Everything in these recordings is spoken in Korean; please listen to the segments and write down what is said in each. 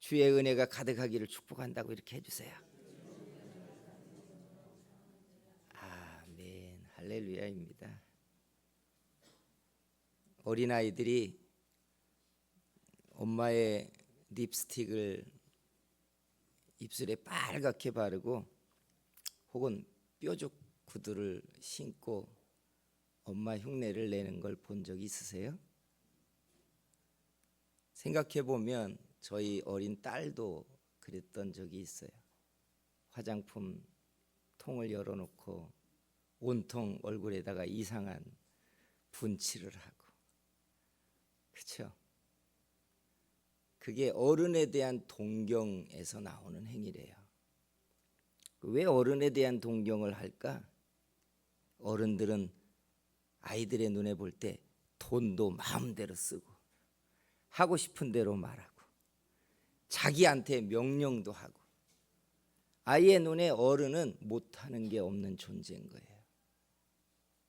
주의 은혜가 가득하기를 축복한다고 이렇게 해주세요. 아멘, 할렐루야입니다. 어린아이들이 엄마의 립스틱을 입술에 빨갛게 바르고 혹은 뾰족 구두를 신고 엄마 흉내를 내는 걸 본 적 있으세요? 생각해 보면 저희 어린 딸도 그랬던 적이 있어요. 화장품 통을 열어놓고 온통 얼굴에다가 이상한 분칠을 하고, 그렇죠? 그게 어른에 대한 동경에서 나오는 행위래요. 왜 어른에 대한 동경을 할까? 어른들은 아이들의 눈에 볼 때 돈도 마음대로 쓰고 하고 싶은 대로 말하고 자기한테 명령도 하고, 아이의 눈에 어른은 못하는 게 없는 존재인 거예요.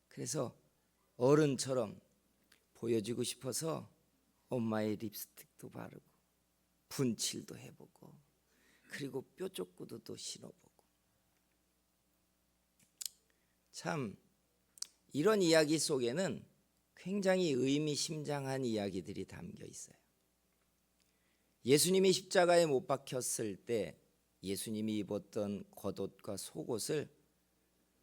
그래서 어른처럼 보여지고 싶어서 엄마의 립스틱도 바르고 분칠도 해보고 그리고 뾰족 구두도 신어보고. 참 이런 이야기 속에는 굉장히 의미심장한 이야기들이 담겨 있어요. 예수님이 십자가에 못 박혔을 때 예수님이 입었던 겉옷과 속옷을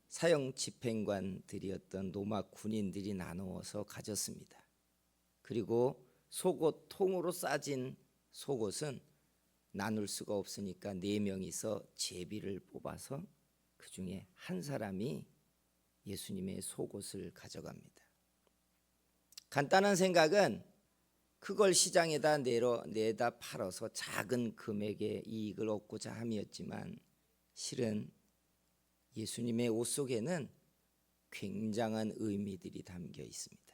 사형 집행관들이었던 로마 군인들이 나누어서 가졌습니다. 그리고 속옷 통으로 싸진 속옷은 나눌 수가 없으니까 4명이서 제비를 뽑아서 그 중에 한 사람이 예수님의 속옷을 가져갑니다. 간단한 생각은 그걸 시장에다 내다 팔아서 작은 금액의 이익을 얻고자 함이었지만, 실은 예수님의 옷 속에는 굉장한 의미들이 담겨 있습니다.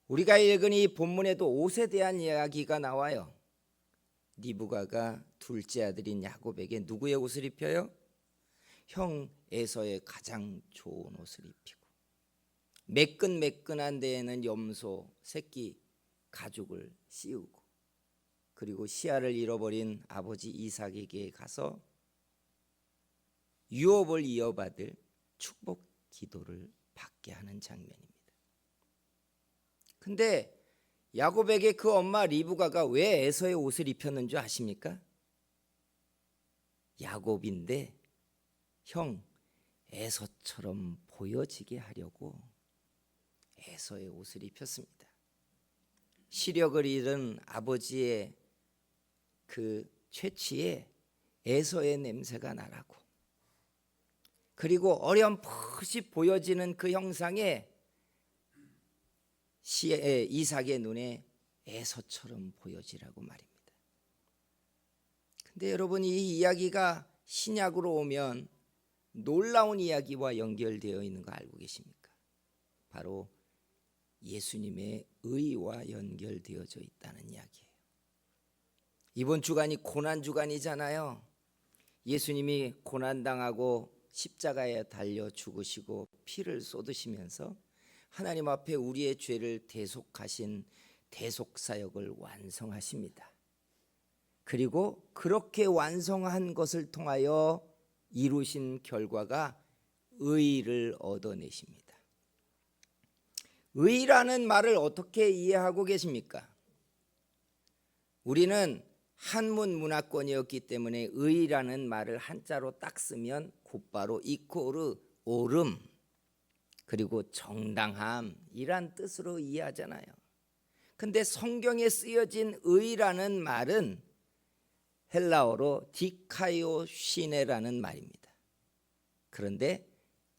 우리가 읽은 이 본문에도 옷에 대한 이야기가 나와요. 리브가가 둘째 아들인 야곱에게 누구의 옷을 입혀요? 형 에서의 가장 좋은 옷을 입히고, 매끈매끈한 데에는 염소 새끼 가죽을 씌우고, 그리고 시야를 잃어버린 아버지 이삭에게 가서 유업을 이어받을 축복 기도를 받게 하는 장면입니다. 근데 야곱에게 그 엄마 리브가가 왜 에서의 옷을 입혔는 줄 아십니까? 야곱인데 형 에서처럼 보여지게 하려고 에서의 옷을 입혔습니다. 시력을 잃은 아버지의 그 채취에 에서의 냄새가 나라고, 그리고 어렴풋이 보여지는 그 형상에 이삭의 눈에 에서처럼 보여지라고 말입니다. 근데 여러분, 이 이야기가 신약으로 오면 놀라운 이야기와 연결되어 있는 거 알고 계십니까? 바로 예수님의 의와 연결되어져 있다는 이야기예요. 이번 주간이 고난 주간이잖아요. 예수님이 고난당하고 십자가에 달려 죽으시고 피를 쏟으시면서 하나님 앞에 우리의 죄를 대속하신 대속사역을 완성하십니다. 그리고 그렇게 완성한 것을 통하여 이루신 결과가 의를 얻어내십니다. 의라는 말을 어떻게 이해하고 계십니까? 우리는 한문 문화권이었기 때문에 의라는 말을 한자로 딱 쓰면 곧바로 이코르 옳음 그리고 정당함이란 뜻으로 이해하잖아요. 근데 성경에 쓰여진 의라는 말은 헬라어로 디카이오시네라는 말입니다. 그런데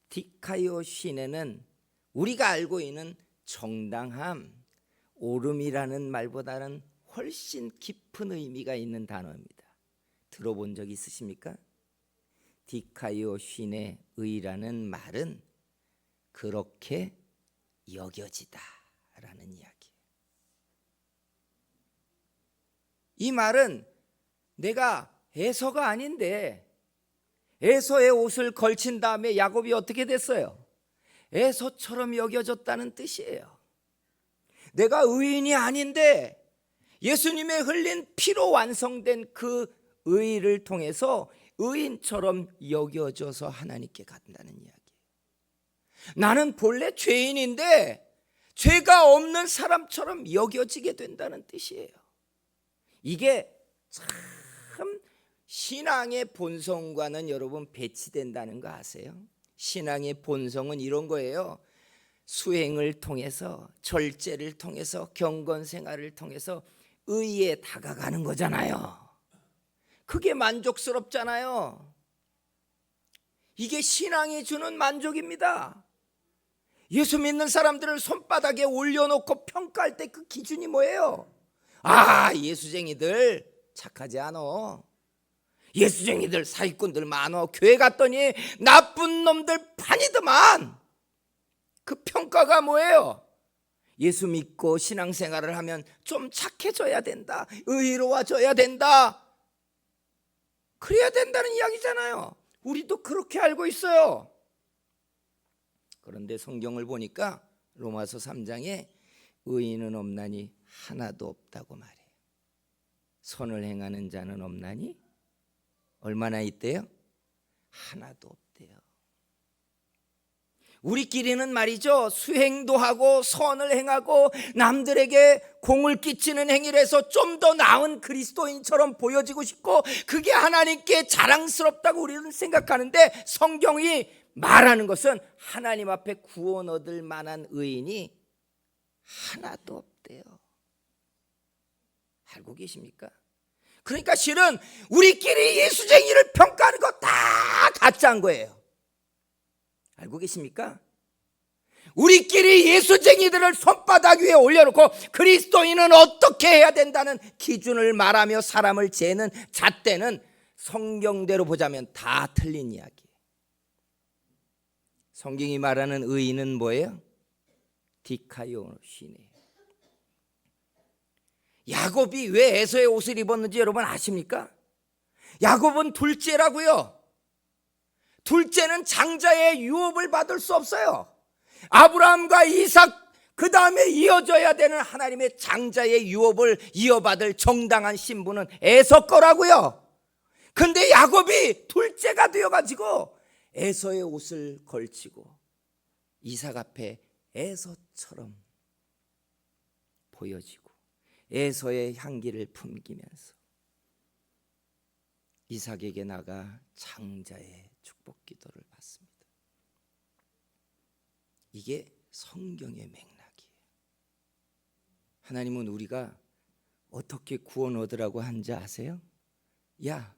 디카이오시네는 우리가 알고 있는 정당함, 옳음이라는 말보다는 훨씬 깊은 의미가 있는 단어입니다. 들어본 적 있으십니까? 디카이오시네 의라는 말은 그렇게 여겨지다라는 이야기예요. 이 말은 내가 에서가 아닌데 에서의 옷을 걸친 다음에 야곱이 어떻게 됐어요? 에서처럼 여겨졌다는 뜻이에요. 내가 의인이 아닌데 예수님의 흘린 피로 완성된 그 의를 통해서 의인처럼 여겨져서 하나님께 간다는 이야기예요. 나는 본래 죄인인데 죄가 없는 사람처럼 여겨지게 된다는 뜻이에요. 이게 참 신앙의 본성과는 여러분 배치된다는 거 아세요? 신앙의 본성은 이런 거예요. 수행을 통해서, 절제를 통해서, 경건 생활을 통해서 의에 다가가는 거잖아요. 그게 만족스럽잖아요. 이게 신앙이 주는 만족입니다. 예수 믿는 사람들을 손바닥에 올려놓고 평가할 때 그 기준이 뭐예요? 아, 예수쟁이들 착하지 않어. 예수쟁이들 사기꾼들 많어. 교회 갔더니 나쁜 놈들 판이더만. 그 평가가 뭐예요? 예수 믿고 신앙생활을 하면 좀 착해져야 된다, 의로워져야 된다, 그래야 된다는 이야기잖아요. 우리도 그렇게 알고 있어요. 그런데 성경을 보니까 로마서 3장에 의인은 없나니 하나도 없다고 말해요. 선을 행하는 자는 없나니 얼마나 있대요? 하나도 없대요. 우리끼리는 말이죠, 수행도 하고 선을 행하고 남들에게 공을 끼치는 행위를 해서 좀 더 나은 그리스도인처럼 보여지고 싶고 그게 하나님께 자랑스럽다고 우리는 생각하는데, 성경이 말하는 것은 하나님 앞에 구원 얻을 만한 의인이 하나도 없대요. 알고 계십니까? 그러니까 실은 우리끼리 예수쟁이를 평가하는 거 다 가짜인 거예요. 알고 계십니까? 우리끼리 예수쟁이들을 손바닥 위에 올려놓고 그리스도인은 어떻게 해야 된다는 기준을 말하며 사람을 재는 잣대는 성경대로 보자면 다 틀린 이야기예요. 성경이 말하는 의인은 뭐예요? 디카이오시네요. 야곱이 왜 에서의 옷을 입었는지 여러분 아십니까? 야곱은 둘째라고요. 둘째는 장자의 유업을 받을 수 없어요. 아브라함과 이삭, 그 다음에 이어져야 되는 하나님의 장자의 유업을 이어받을 정당한 신분은 에서 거라고요. 근데 야곱이 둘째가 되어가지고 에서의 옷을 걸치고 이삭 앞에 에서처럼 보여지고 에서의 향기를 풍기면서 이삭에게 나가 장자의 축복 기도를 받습니다. 이게 성경의 맥락이에요. 하나님은 우리가 어떻게 구원 얻으라고 한지 아세요? 야,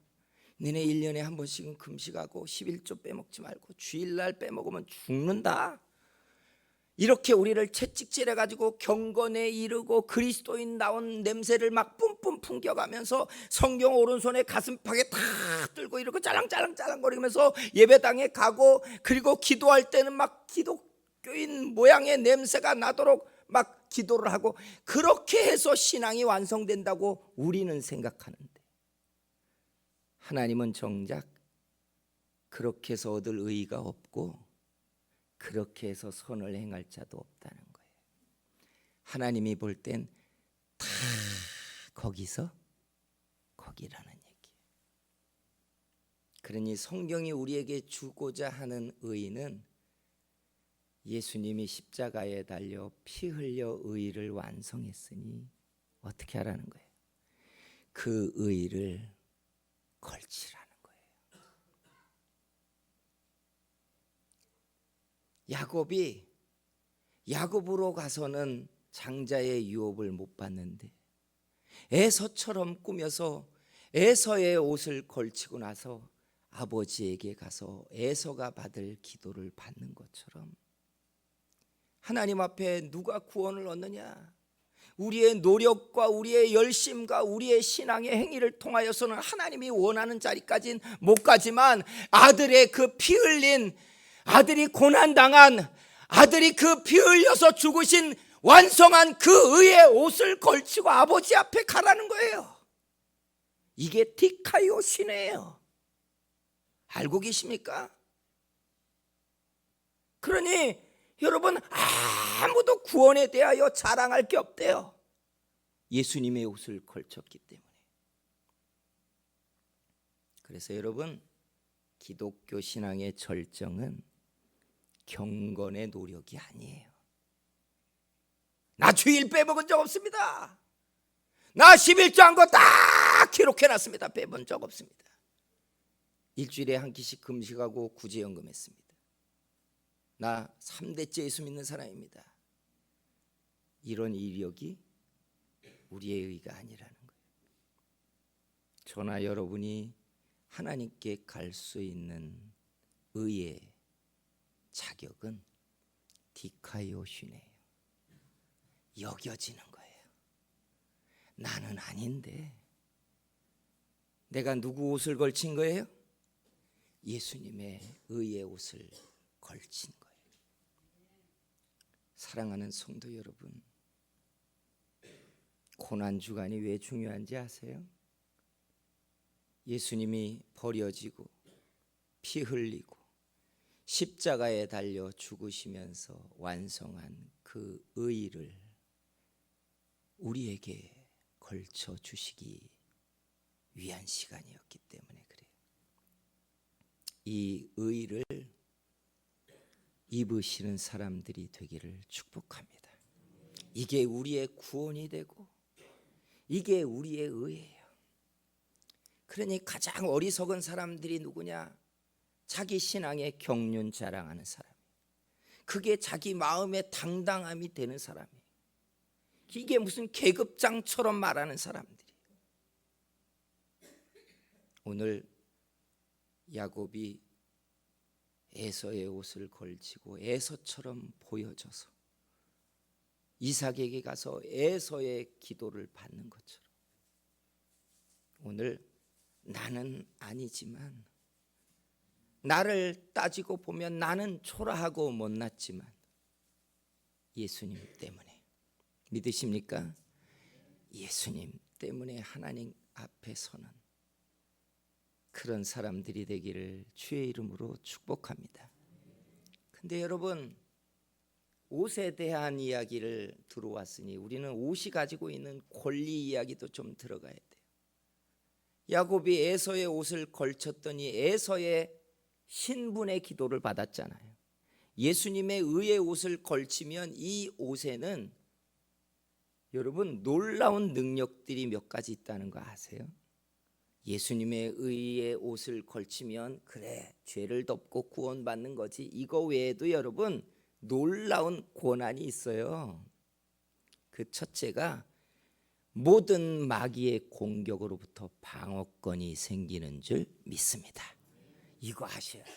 너네 1년에 한 번씩은 금식하고 11조 빼먹지 말고 주일날 빼먹으면 죽는다. 이렇게 우리를 채찍질해가지고 경건에 이르고 그리스도인 나온 냄새를 막 뿜뿜 풍겨가면서 성경 오른손에 가슴팍에 다 들고 이러고 짤랑짤랑거리면서 예배당에 가고, 그리고 기도할 때는 막 기독교인 모양의 냄새가 나도록 막 기도를 하고, 그렇게 해서 신앙이 완성된다고 우리는 생각하는데, 하나님은 정작 그렇게 해서 얻을 의의가 없고 그렇게 해서 선을 행할 자도 없다는 거예요. 하나님이 볼 땐 다 거기서 거기라는 얘기예요. 그러니 성경이 우리에게 주고자 하는 의의는 예수님이 십자가에 달려 피 흘려 의의를 완성했으니 어떻게 하라는 거예요? 그 의의를 걸치라는 거예요. 야곱이 야곱으로 가서는 장자의 유업을 못 받는데 에서처럼 꾸며서 에서의 옷을 걸치고 나서 아버지에게 가서 에서가 받을 기도를 받는 것처럼 하나님 앞에 누가 구원을 얻느냐? 우리의 노력과 우리의 열심과 우리의 신앙의 행위를 통하여서는 하나님이 원하는 자리까지는 못 가지만, 아들의 그 피 흘린, 아들이 고난당한, 아들이 그 피 흘려서 죽으신 완성한 그 의의 옷을 걸치고 아버지 앞에 가라는 거예요. 이게 디카이오 신이에요. 알고 계십니까? 그러니 여러분, 아무도 구원에 대하여 자랑할 게 없대요. 예수님의 옷을 걸쳤기 때문에. 그래서 여러분, 기독교 신앙의 절정은 경건의 노력이 아니에요. 나 주일 빼먹은 적 없습니다. 나 11조 한 거 딱 기록해놨습니다. 빼본 적 없습니다. 일주일에 한 끼씩 금식하고 구제연금했습니다. 나 3대째 예수 믿는 사람입니다. 이런 이력이 우리의 의가 아니라는 거예요. 저나 여러분이 하나님께 갈 수 있는 의의 자격은 디카이오시네요. 여겨지는 거예요. 나는 아닌데 내가 누구 옷을 걸친 거예요? 예수님의 의의 옷을 걸친 거예요. 사랑하는 성도 여러분, 고난주간이 왜 중요한지 아세요? 예수님이 버려지고 피 흘리고 십자가에 달려 죽으시면서 완성한 그 의를 우리에게 걸쳐 주시기 위한 시간이었기 때문에 그래요. 이 의를 입으시는 사람들이 되기를 축복합니다. 이게 우리의 구원이 되고 이게 우리의 의예요. 그러니 가장 어리석은 사람들이 누구냐? 자기 신앙의 경륜 자랑하는 사람. 그게 자기 마음의 당당함이 되는 사람이에요. 이게 무슨 계급장처럼 말하는 사람들이에요. 오늘 야곱이 에서의 옷을 걸치고 에서처럼 보여져서 이삭에게 가서 에서의 기도를 받는 것처럼 오늘 나는 아니지만 나를 따지고 보면 나는 초라하고 못났지만 예수님 때문에 믿으십니까? 예수님 때문에 하나님 앞에 서는 그런 사람들이 되기를 주의 이름으로 축복합니다. 근데 여러분, 옷에 대한 이야기를 들어왔으니 우리는 옷이 가지고 있는 권리 이야기도 좀 들어가야 돼요. 야곱이 에서의 옷을 걸쳤더니 에서의 신분의 기도를 받았잖아요. 예수님의 의의 옷을 걸치면 이 옷에는 여러분 놀라운 능력들이 몇 가지 있다는 거 아세요? 예수님의 의의 옷을 걸치면 그래 죄를 덮고 구원받는 거지, 이거 외에도 여러분 놀라운 권한이 있어요. 그 첫째가 모든 마귀의 공격으로부터 방어권이 생기는 줄 믿습니다. 이거 아셔야 돼요.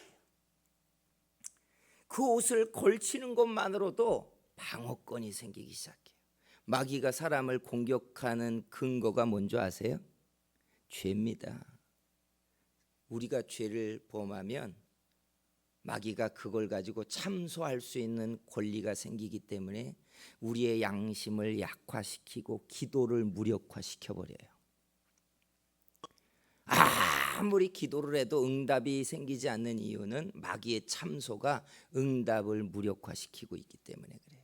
그 옷을 걸치는 것만으로도 방어권이 생기기 시작해요. 마귀가 사람을 공격하는 근거가 뭔지 아세요? 죄입니다. 우리가 죄를 범하면 마귀가 그걸 가지고 참소할 수 있는 권리가 생기기 때문에 우리의 양심을 약화시키고 기도를 무력화시켜버려요. 아무리 기도를 해도 응답이 생기지 않는 이유는 마귀의 참소가 응답을 무력화시키고 있기 때문에 그래요.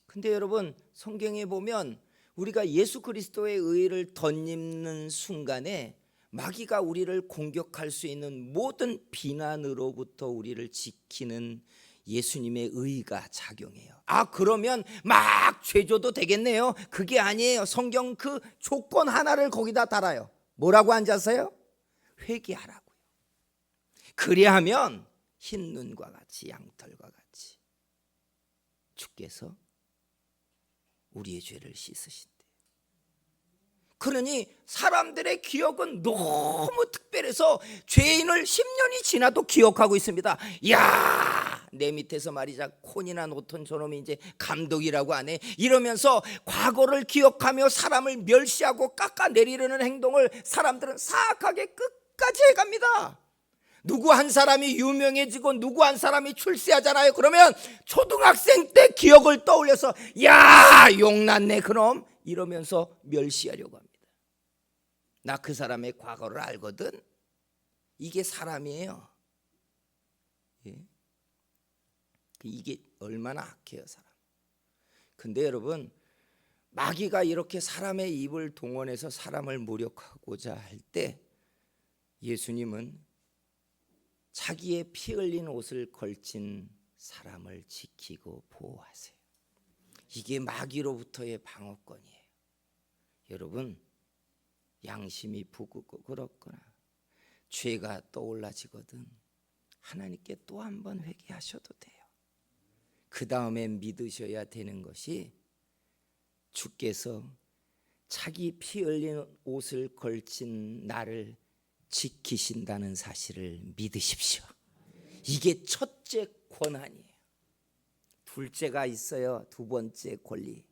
근데 여러분, 성경에 보면 우리가 예수 그리스도의 의를 덧입는 순간에 마귀가 우리를 공격할 수 있는 모든 비난으로부터 우리를 지키는 예수님의 의가 작용해요. 그러면 막 죄줘도 되겠네요. 그게 아니에요. 성경 그 조건 하나를 거기다 달아요. 뭐라고 앉아서요? 회개하라고요. 그리하면 흰 눈과 같이 양털과 같이 주께서 우리의 죄를 씻으신대요. 그러니 사람들의 기억은 너무 특별해서 죄인을 10년이 지나도 기억하고 있습니다. 야, 내 밑에서 말이자 콘이나 노턴 저놈이 이제 감독이라고 하네 이러면서 과거를 기억하며 사람을 멸시하고 깎아내리려는 행동을 사람들은 사악하게 끝까지 해갑니다. 누구 한 사람이 유명해지고 누구 한 사람이 출세하잖아요. 그러면 초등학생 때 기억을 떠올려서 야, 용났네 그놈 이러면서 멸시하려고 합니다. 나 그 사람의 과거를 알거든. 이게 사람이에요. 예? 이게 얼마나 악해요, 사람. 근데 여러분, 마귀가 이렇게 사람의 입을 동원해서 사람을 모욕하고자 할 때 예수님은 자기의 피 흘린 옷을 걸친 사람을 지키고 보호하세요. 이게 마귀로부터의 방어권이에요. 여러분, 양심이 부고 그렇거나 죄가 떠올라지거든 하나님께 또 한 번 회개하셔도 돼요. 그 다음에 믿으셔야 되는 것이 주께서 자기 피 흘린 옷을 걸친 나를 지키신다는 사실을 믿으십시오. 이게 첫째 권한이에요. 둘째가 있어요. 두 번째 권리.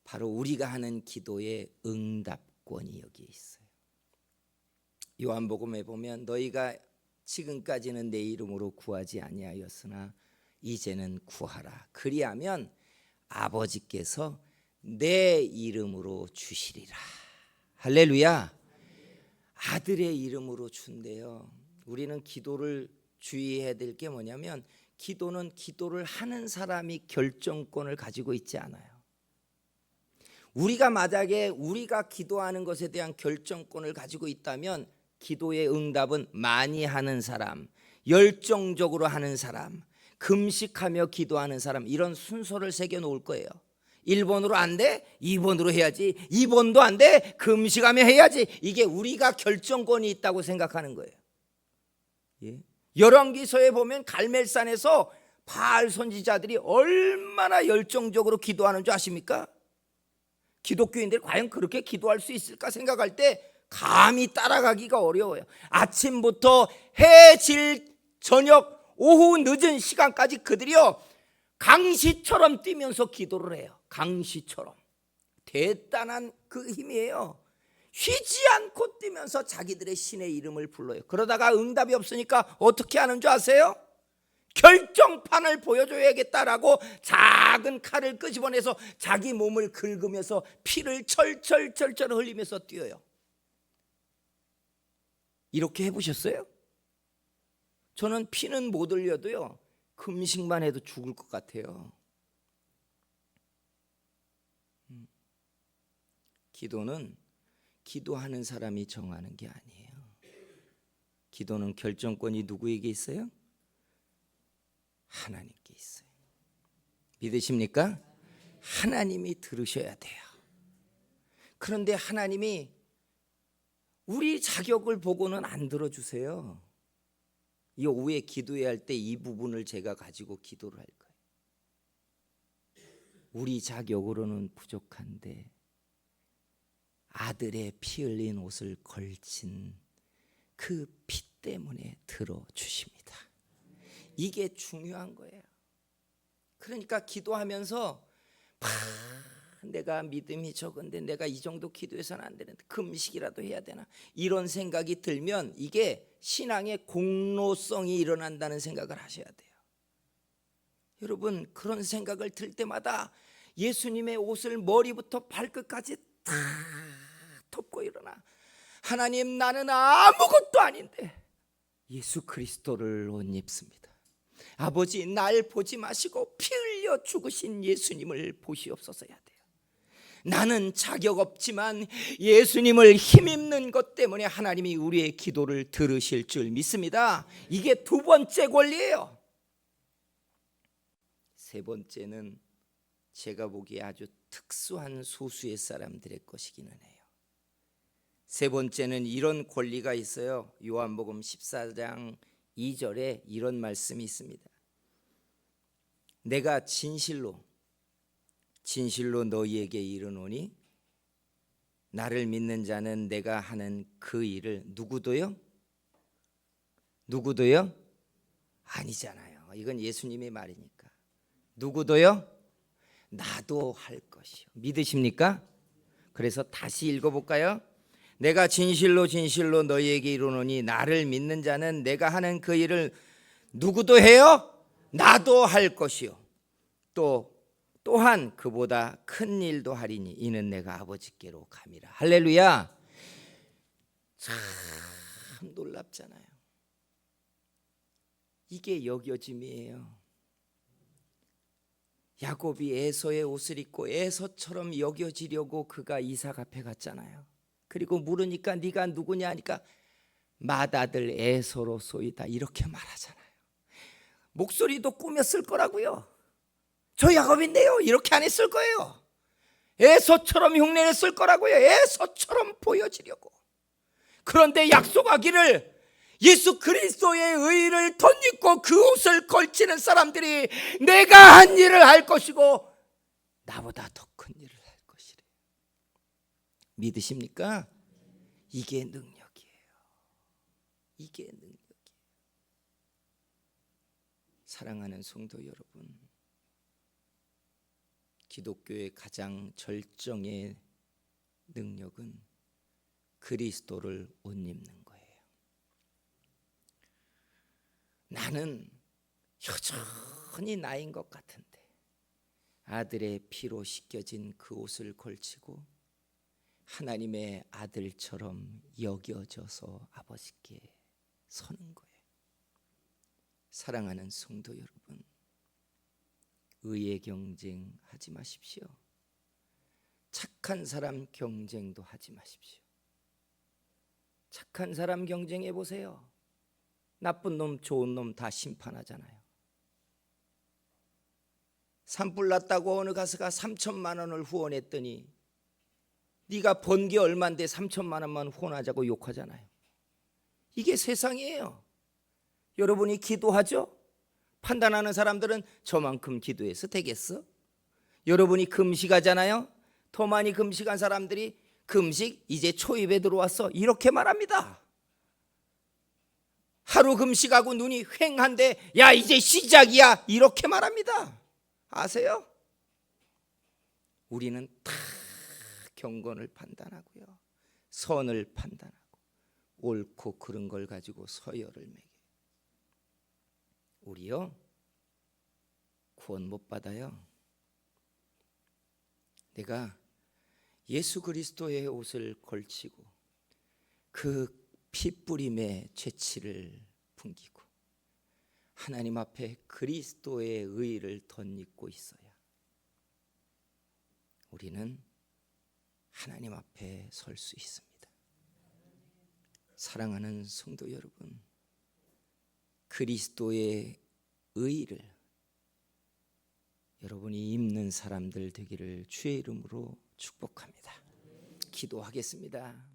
바로 우리가 하는 기도의 응답권이 여기에 있어요. 요한복음에 보면 너희가 지금까지는 내 이름으로 구하지 아니하였으나 이제는 구하라. 그리하면 아버지께서 내 이름으로 주시리라. 할렐루야. 아들의 이름으로 준대요. 우리는 기도를 주의해야 될 게 뭐냐면 기도는 기도를 하는 사람이 결정권을 가지고 있지 않아요. 우리가 만약에 우리가 기도하는 것에 대한 결정권을 가지고 있다면 기도의 응답은 많이 하는 사람, 열정적으로 하는 사람, 금식하며 기도하는 사람, 이런 순서를 새겨 놓을 거예요. 1번으로 안 돼? 2번으로 해야지. 2번도 안 돼? 금식하며 해야지. 이게 우리가 결정권이 있다고 생각하는 거예요. 예? 열왕기서에 보면 갈멜산에서 바알 선지자들이 얼마나 열정적으로 기도하는 줄 아십니까? 기독교인들이 과연 그렇게 기도할 수 있을까 생각할 때 감히 따라가기가 어려워요. 아침부터 해 질 저녁 오후 늦은 시간까지 그들이요 강시처럼 뛰면서 기도를 해요. 강시처럼. 대단한 그 힘이에요. 쉬지 않고 뛰면서 자기들의 신의 이름을 불러요. 그러다가 응답이 없으니까 어떻게 하는 줄 아세요? 결정판을 보여줘야겠다라고 작은 칼을 끄집어내서 자기 몸을 긁으면서 피를 철철철철 흘리면서 뛰어요. 이렇게 해보셨어요? 저는 피는 못 흘려도요 금식만 해도 죽을 것 같아요. 기도는 기도하는 사람이 정하는 게 아니에요. 기도는 결정권이 누구에게 있어요? 하나님께 있어요. 믿으십니까? 하나님이 들으셔야 돼요. 그런데 하나님이 우리 자격을 보고는 안 들어주세요. 이 오후에 기도해야 할 때 이 부분을 제가 가지고 기도를 할 거예요. 우리 자격으로는 부족한데 아들의 피 흘린 옷을 걸친 그 피 때문에 들어주십니다. 이게 중요한 거예요. 그러니까 기도하면서 내가 믿음이 적은데 내가 이 정도 기도해서는 안 되는데 금식이라도 해야 되나 이런 생각이 들면 이게 신앙의 공로성이 일어난다는 생각을 하셔야 돼요. 여러분 그런 생각을 들 때마다 예수님의 옷을 머리부터 발끝까지 다 덮고 일어나 하나님 나는 아무것도 아닌데 예수 그리스도를 옷 입습니다. 아버지 날 보지 마시고 피 흘려 죽으신 예수님을 보시옵소서 해야 돼요. 나는 자격 없지만 예수님을 힘입는 것 때문에 하나님이 우리의 기도를 들으실 줄 믿습니다. 이게 두 번째 권리예요. 세 번째는 제가 보기에 아주 특수한 소수의 사람들의 것이기는 해요. 세 번째는 이런 권리가 있어요. 요한복음 14장 2절에 이런 말씀이 있습니다. 내가 진실로 너희에게 이르노니 나를 믿는 자는 내가 하는 그 일을 누구도요? 아니잖아요. 이건 예수님의 말이니까. 누구도요? 나도 할 것이요. 믿으십니까? 그래서 다시 읽어볼까요? 내가 진실로 너희에게 이르노니 나를 믿는 자는 내가 하는 그 일을 누구도 해요? 나도 할 것이요. 또한 그보다 큰 일도 하리니 이는 내가 아버지께로 감이라. 할렐루야. 참 놀랍잖아요. 이게 여겨짐이에요. 야곱이 에서의 옷을 입고 에서처럼 여겨지려고 그가 이삭 앞에 갔잖아요. 그리고 물으니까 네가 누구냐 하니까 맏아들 에서로소이다 이렇게 말하잖아요. 목소리도 꾸몄을 거라고요. 저 야곱인데요 이렇게 안 했을 거예요. 에서처럼 흉내냈을 거라고요. 에서처럼 보여지려고. 그런데 약속하기를 예수 그리스도의 의를 덧입고 그 옷을 걸치는 사람들이 내가 한 일을 할 것이고 나보다 더 큰 일을 할 것이래. 믿으십니까? 이게 능력이에요. 이게 능력이에요. 사랑하는 성도 여러분, 기독교의 가장 절정의 능력은 그리스도를 옷 입는 거예요. 나는 여전히 나인 것 같은데 아들의 피로 씻겨진 그 옷을 걸치고 하나님의 아들처럼 여겨져서 아버지께 서는 거예요. 사랑하는 성도 여러분, 의의 경쟁 하지 마십시오. 착한 사람 경쟁도 하지 마십시오. 착한 사람 경쟁해 보세요. 나쁜 놈 좋은 놈 다 심판하잖아요. 산불 났다고 어느 가수가 3천만 원을 후원했더니 네가 번 게 얼만데 3천만 원만 후원하자고 욕하잖아요. 이게 세상이에요. 여러분이 기도하죠? 판단하는 사람들은 저만큼 기도해서 되겠어? 여러분이 금식하잖아요? 더 많이 금식한 사람들이 금식 이제 초입에 들어왔어 이렇게 말합니다. 하루 금식하고 눈이 휑한데 야 이제 시작이야 이렇게 말합니다. 아세요? 우리는 다 경건을 판단하고요, 선을 판단하고 옳고 그른 걸 가지고 서열을 매겨요. 우리요 구원 못 받아요. 내가 예수 그리스도의 옷을 걸치고 그 피뿌림의 죄치를 풍기고 하나님 앞에 그리스도의 의를 덧입고 있어야 우리는 하나님 앞에 설 수 있습니다. 사랑하는 성도 여러분, 그리스도의 의를 여러분이 입는 사람들 되기를 주의 이름으로 축복합니다. 기도하겠습니다.